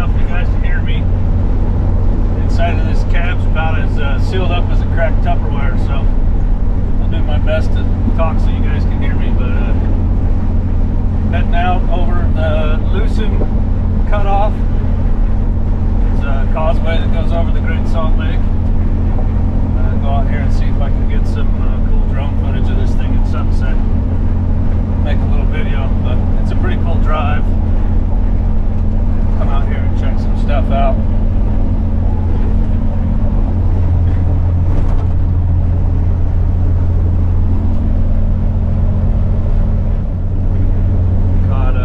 enough you guys can hear me. The inside of this cab's about as sealed up as a cracked Tupperware, so I'll do my best to talk so you guys can hear me. But heading out over the Lucin Cutoff. It's a causeway that goes over the Great Salt Lake. Go out here and see if I can get some cool drone footage of this thing at sunset. Make a little video, but it's a pretty cool drive. Come out here and check some stuff out. Caught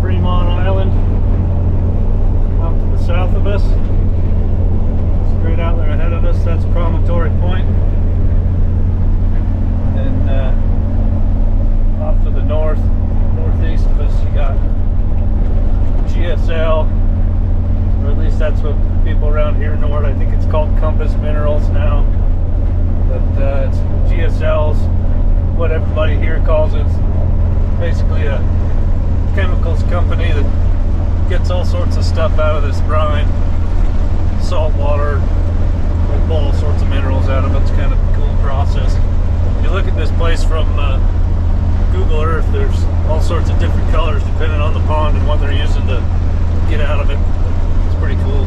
Fremont Island out to the south of us. Straight out there ahead of us, that's Promontory Point. And off to the northeast of us, you got GSL, or at least that's what people around here know it. I think it's called Compass Minerals now, but it's GSL's what everybody here calls it. It's basically a chemicals company that gets all sorts of stuff out of this brine, salt water. They pull all sorts of minerals out of it. It's kind of a cool process. If you look at this place from Google Earth, there's all sorts of different colors depending on the pond and what they're using to get out of it. It's pretty cool.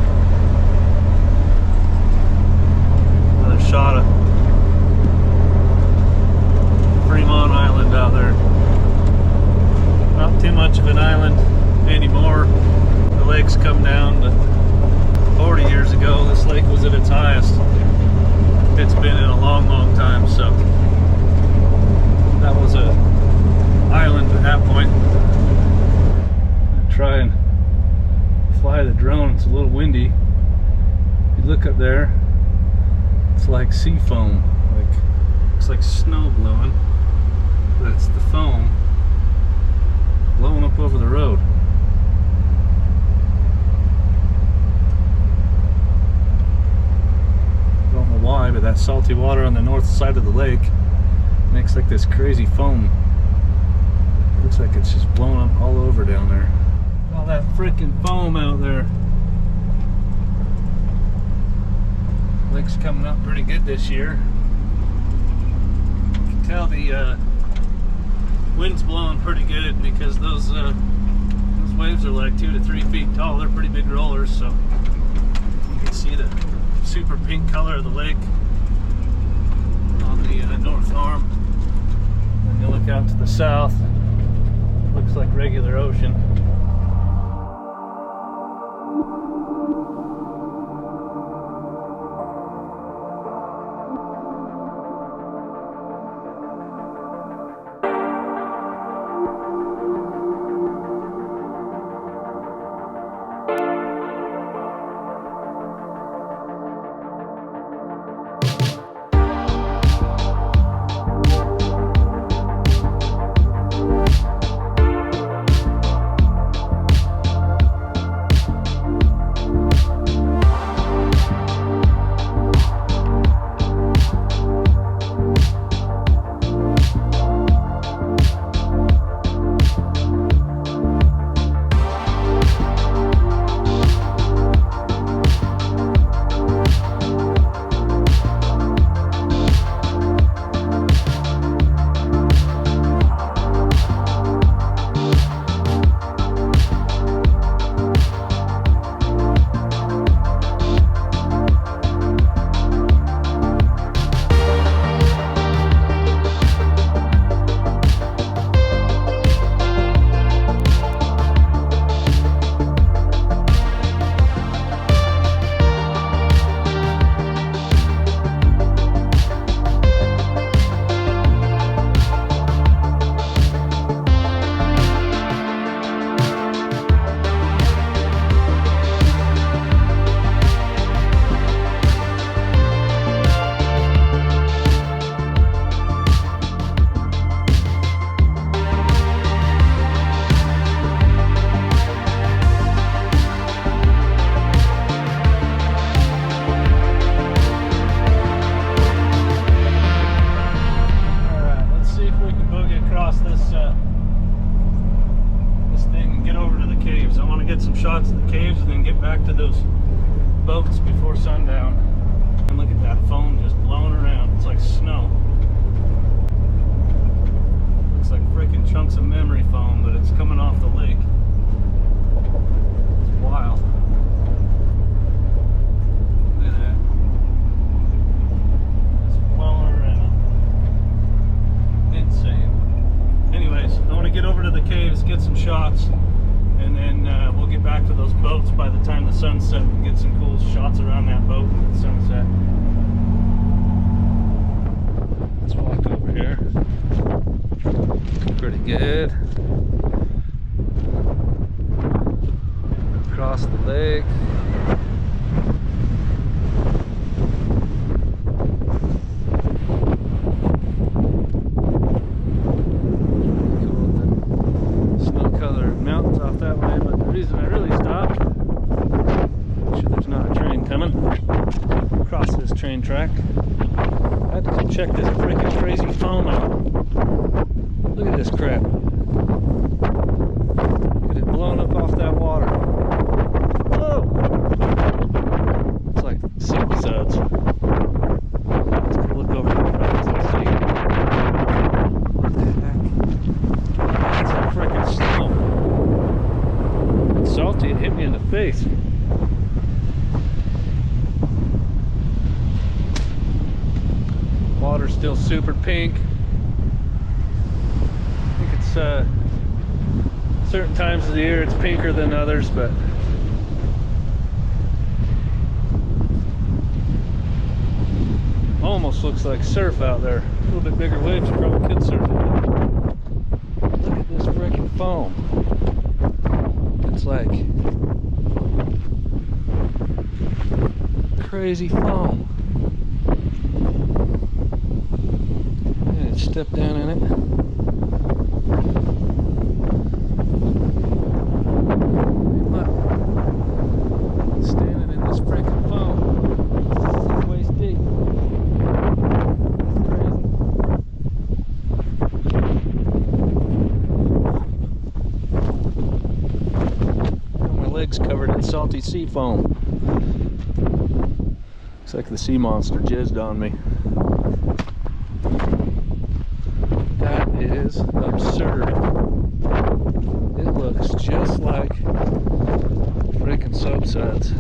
Another shot of Fremont Island out there. Not too much of an island anymore. The lake's come down, but 40 years ago this lake was at its highest it's been in a long time, so that was a island at that point. Try and fly the drone. It's a little windy. If you look up there, it's like sea foam. Looks like snow blowing, but it's the foam blowing up over the road. I don't know why, but that salty water on the north side of the lake makes like this crazy foam. Looks like it's just blowing up all over down there. All that freaking foam out there. Lake's coming up pretty good this year. You can tell the wind's blowing pretty good because those waves are like 2 to 3 feet tall. They're pretty big rollers, so you can see the super pink color of the lake on the north arm. And you look out to the south, looks like regular ocean. get some shots of the caves and then get back to those boats before sundown. And look at that foam just blowing around. It's like snow. Looks like freaking chunks of memory foam, but it's coming off the lake. It's wild. Look at that. It's blowing around. Insane. Anyways, I want to get over to the caves, get some shots, and then we'll get back to those boats by the time the sun's set. We'll get some cool shots around that boat at sunset. Let's walk over here. Pretty good. Across the lake. Snow-colored mountains off that way, but the reason I really stopped, make sure there's not a train coming across this train track. I had to come check this freaking crazy foam out. Look at this crap. Look at it blowing up off that water. Whoa! It's like soap suds. Let's go look over the front and see. What the heck? It's like freaking snow. It's salty, it hit me in the face. Water's still super pink. I think it's certain times of the year it's pinker than others, but almost looks like surf out there. A little bit bigger waves, you probably could surf it. Look at this freaking foam. It's like crazy foam. Step down in it. Look. Standing in this freaking foam. It's waist deep. Crazy. Got my legs covered in salty sea foam. Looks like the sea monster jizzed on me. Is absurd. It looks just like freaking soap suds. I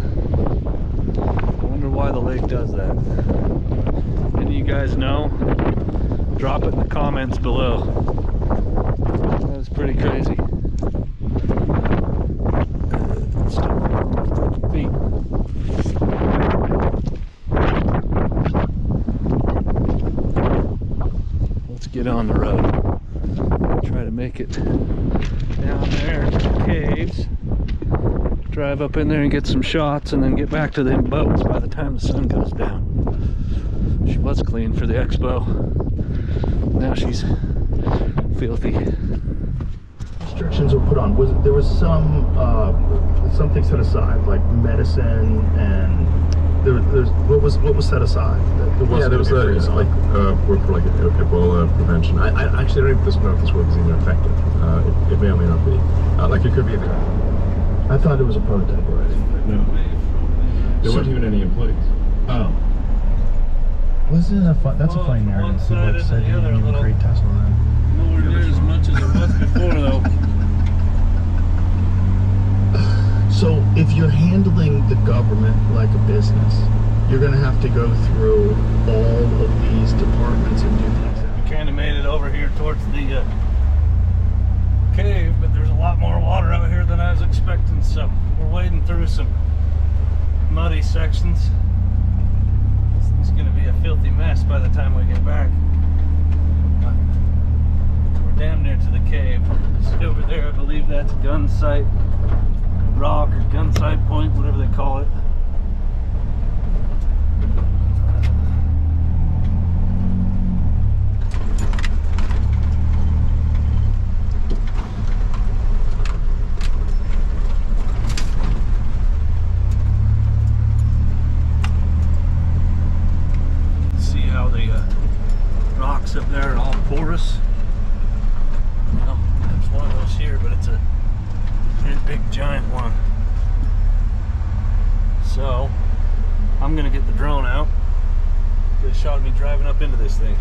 wonder why the lake does that. Any of you guys know? Drop it in the comments below. That is pretty crazy. Still on my feet. Let's get on the road. Try to make it down there to the caves, drive up in there and get some shots, and then get back to them boats by the time the sun goes down. She was clean for the expo. Now she's filthy. Restrictions were put on. There was something set aside, like medicine, and there's what was set aside? There was like work for like Ebola prevention. I actually don't even know if this work is even effective. It may or may not be. Like it could be. I thought it was a prototype already. No, there weren't even any employees. Oh. Wasn't that fun? That's a funny narrative. One side and the other a little. Great Tesla. Nowhere near as much as it was before, though. So if you're handling the government like a business, you're going to have to go through all of these departments and do things. We kind of made it over here towards the cave, but there's a lot more water out here than I was expecting, so we're wading through some muddy sections. This thing's going to be a filthy mess by the time we get back. But we're damn near to the cave. Just over there, I believe that's gun sight rock or gun sight point, whatever they call it. See how the rocks up there are all porous. Well, there's one of those here, but it's big giant one. So I'm gonna get the drone out, get a shot of me driving up into this thing.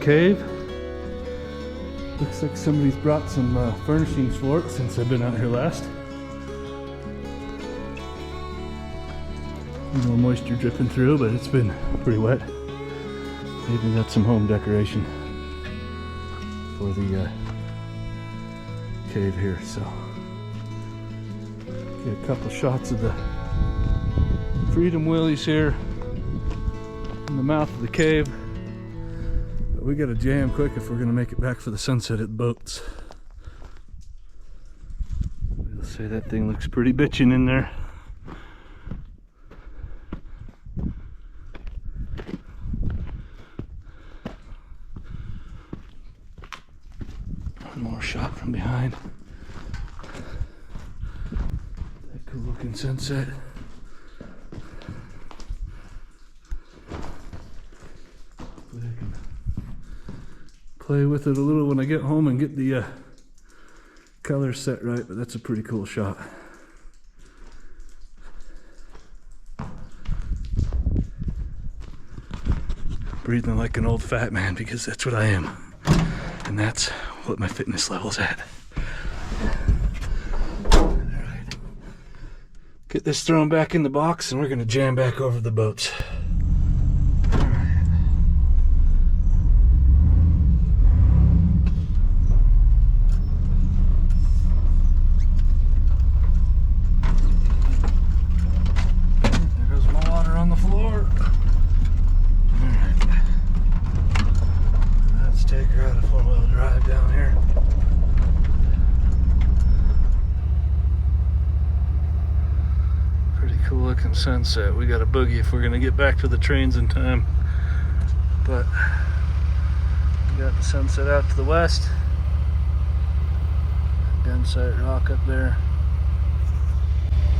Cave. Looks like somebody's brought some furnishings for it since I've been out here last. A little moisture dripping through, but it's been pretty wet. They even got some home decoration for the cave here, so get a couple shots of the Freedom Willys here in the mouth of the cave. We gotta jam quick if we're gonna make it back for the sunset at the boats. I'll say that thing looks pretty bitchin' in there. One more shot from behind. That cool looking sunset. Play with it a little when I get home and get the colors set right, but that's a pretty cool shot. Breathing like an old fat man, because that's what I am, and that's what my fitness level's at. Alright, get this thrown back in the box and we're gonna jam back over the boats. sunset. We got a boogie if we're gonna get back to the trains in time. But we got the sunset out to the west. Gunsight Rock up there.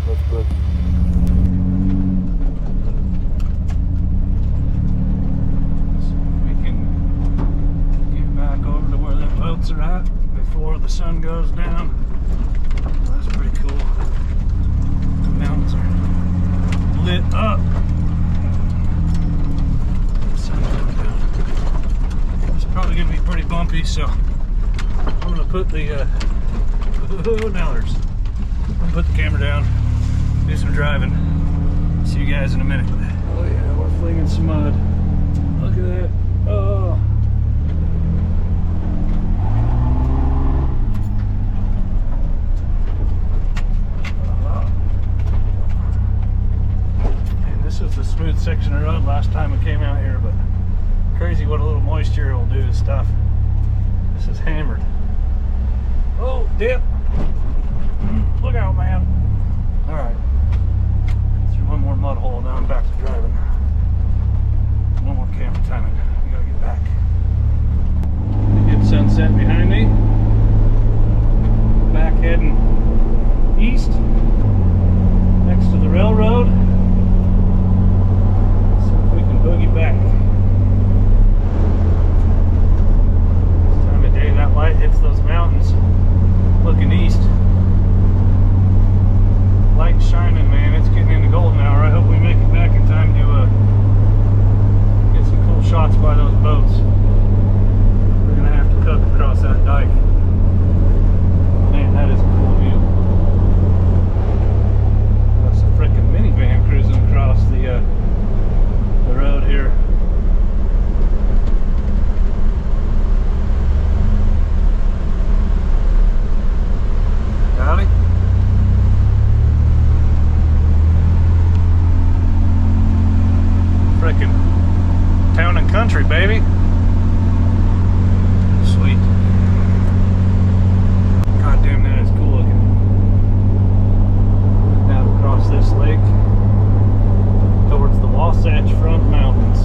Let's book. Boats are at before the sun goes down. Well, that's pretty cool. The mountains are lit up. The sun's going down. It's probably going to be pretty bumpy, so I'm going to put the Nellers. I'm going to put the camera down, do some driving. See you guys in a minute. Oh yeah, we're flinging some mud. Look at that. Oh. This is the smooth section of road last time we came out here, but crazy what a little moisture will do to stuff. This is hammered. Oh, dip. Look out, man. All right. Through one more mud hole, now I'm back to driving. No more camera timing. We gotta get back. Good sunset behind me. Back heading east, next to the railroad. Boogie back. This time of day, that light hits those mountains looking east. Light shining, man. It's getting into golden hour. I hope we make it back in time to get some cool shots by those boats. We're gonna have to cook across that dike. Man, that is a cool view. That's a frickin' minivan cruising across the road here. Howdy. Frickin' town and country, baby. Sweet. God damn, that is cool looking. Down across this lake towards the Wasatch Front Mountains.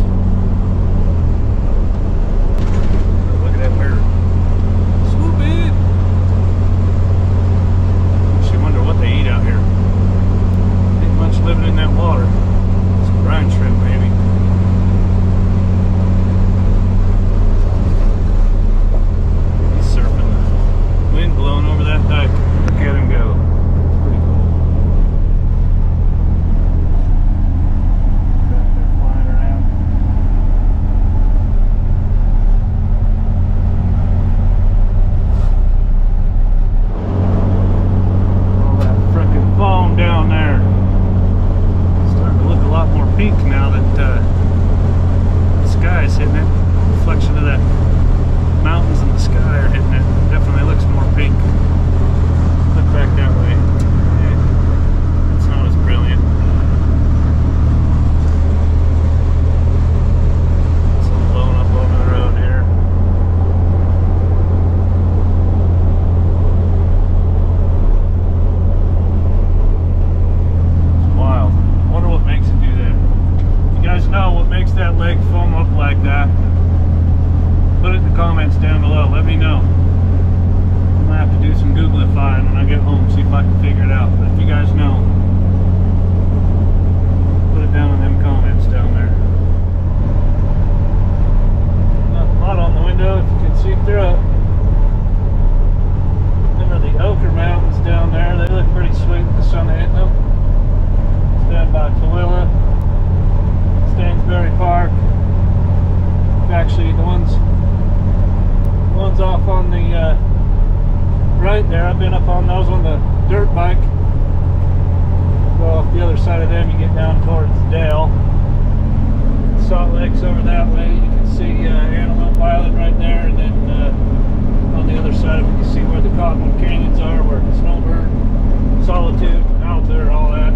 Look at that mirror. Swoop in. Makes you wonder what they eat out here. Ain't much living in that water. Some brine shrimp, maybe. He's surfing. Wind blowing over that dike. Look at him go. Pink now that the sky is hitting it. Reflection of that mountains and the sky are hitting it. Definitely looks more pink. Look back that way. Yeah, it's not as brilliant. It's all blowing up over the road here. It's wild. I wonder what makes it do that. You guys know what makes that lake foam up like that? Put it in the comments down below. Let me know. I'm gonna have to do some Googlifying when I get home, see if I can figure it out. But if you guys know, put it down in them comments down there. Not a lot on the window if you can see through it. Them are the Ochre Mountains down there. They look pretty sweet with the sun hitting them. It's down by Tooele. Stansbury Park. Actually, the ones off on the right there, I've been up on those on the dirt bike. Go off the other side of them, you get down towards Dale. Salt Lake's over that way. You can see Antelope Island right there, and then on the other side of it, you can see where the Cottonwood Canyons are, where Snowbird, Solitude, Alta, all that.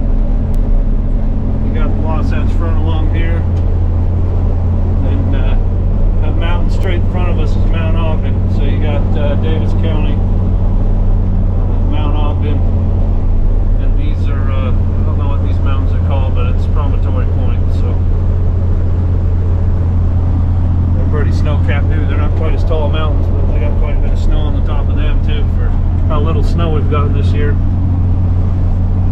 You got the Wasatch Front along here. And that mountain straight in front of us is Mount Ogden. So you got Davis County, Mount Ogden, and these are, I don't know what these mountains are called, but this year.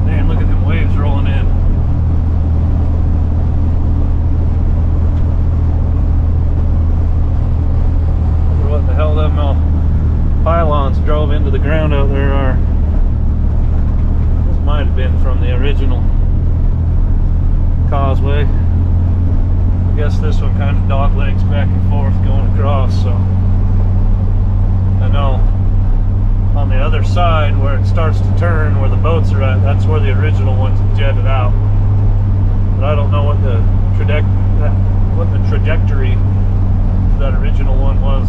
Man, look at them waves rolling in. Wonder what the hell them pylons drove into the ground out there are. This might have been from the original causeway. I guess this one kind of dog legs back and forth going across, so I know on the other side where it starts to turn, where the boats are at, that's where the original ones jetted out. But I don't know what the trajectory of that original one was.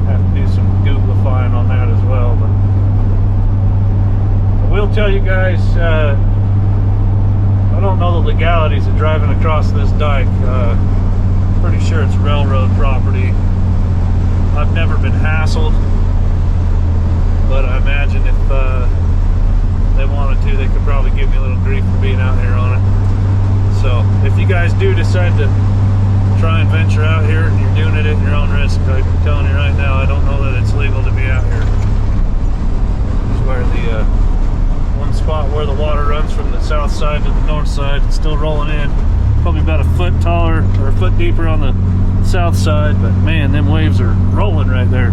Have to do some Googlifying on that as well. But I will tell you guys, I don't know the legalities of driving across this dike. Pretty sure it's railroad property. I've never been hassled, but I imagine if they wanted to, they could probably give me a little grief for being out here on it. So if you guys do decide to try and venture out here and you're doing it at your own risk, I'm telling you right now, I don't know that it's legal to be out here. This is where the one spot where the water runs from the south side to the north side. It's still rolling in, probably about a foot taller or a foot deeper on the south side, but man, them waves are rolling right there.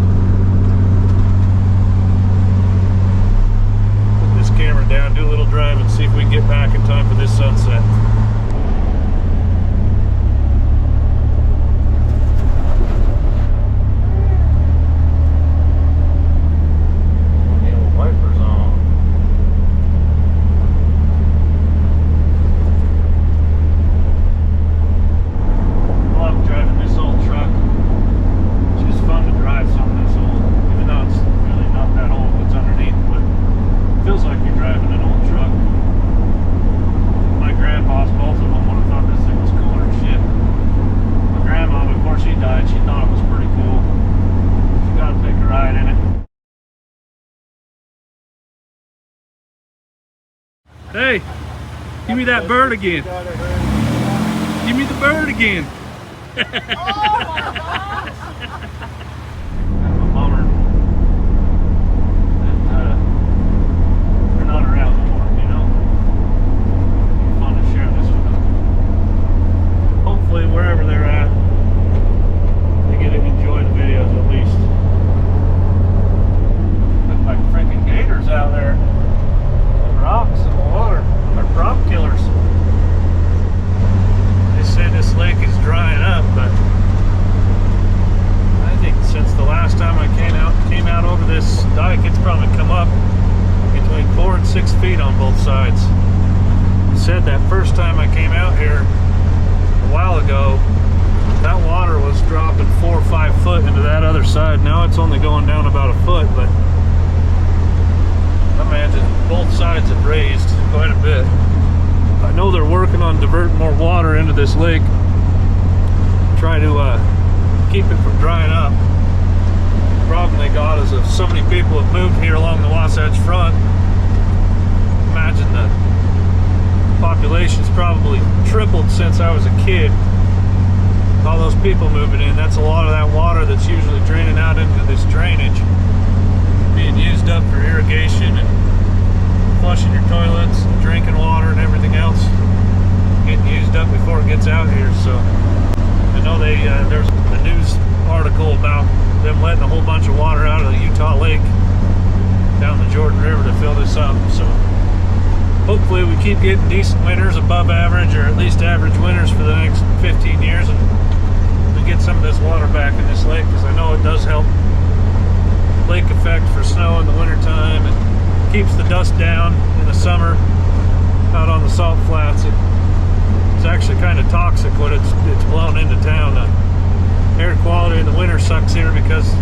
Put this camera down, do a little drive, and see if we can get back in time for this sunset. Hey, give me that bird again. Give me the bird again. Oh my gosh! That's a bummer that they're not around anymore, you know? It'd be fun to share this with them. Hopefully, wherever they're at, they get to enjoy the videos at least. Look like freaking gators out there. Rocks in the water are prop killers. They say this lake is drying up, but I think since the last time I came out over this dike, it's probably come up between 4 and 6 feet on both sides. I said that first time I came out here a while ago, that water was dropping 4 or 5 foot into that other side. Now it's only going down about a foot, but I imagine both sides have raised quite a bit. I know they're working on diverting more water into this lake, try to keep it from drying up. The problem they got is if so many people have moved here along the Wasatch Front, imagine the population's probably tripled since I was a kid. All those people moving in, that's a lot of that water that's usually draining out into this drainage, being used up for irrigation and flushing your toilets and drinking water and everything else, getting used up before it gets out here. So I know there's a news article about them letting a whole bunch of water out of the Utah Lake down the Jordan River to fill this up. So hopefully we keep getting decent winters, above average or at least average winters for the next 15 years, and we get some of this water back in this lake, because I know it does help lake effect for snow in the wintertime and keeps the dust down in the summer out on the salt flats. It's actually kind of toxic when it's blown into town. Air quality in the winter sucks here because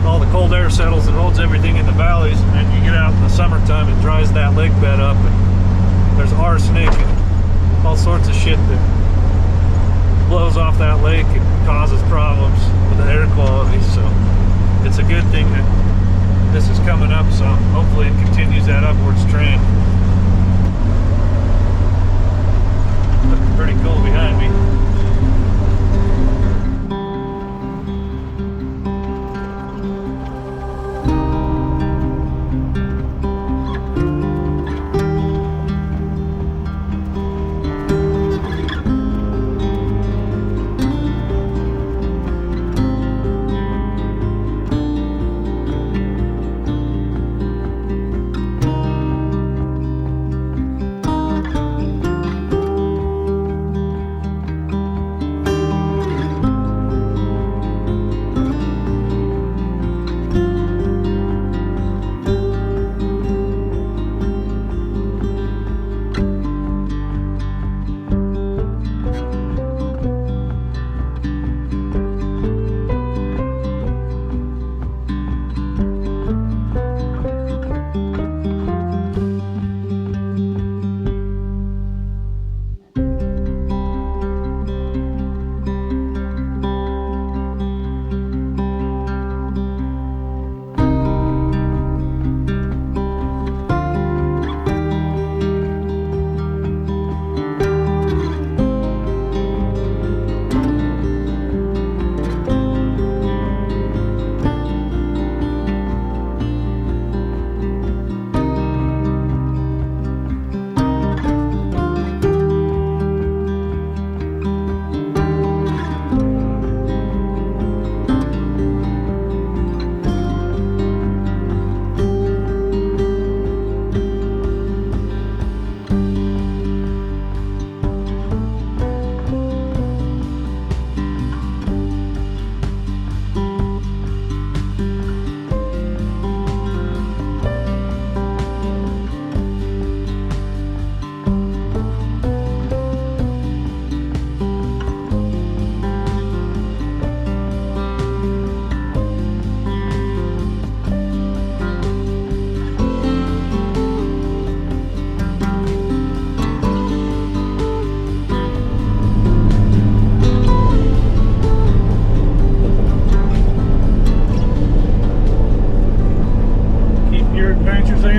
all the cold air settles and holds everything in the valleys, and then you get out in the summertime, it dries that lake bed up, and there's arsenic and all sorts of shit that blows off that lake and causes problems with the air quality. So it's a good thing that this is coming up, so hopefully it continues that upwards trend. Looking pretty cool behind me.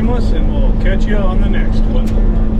Aimless, and we'll catch you on the next one.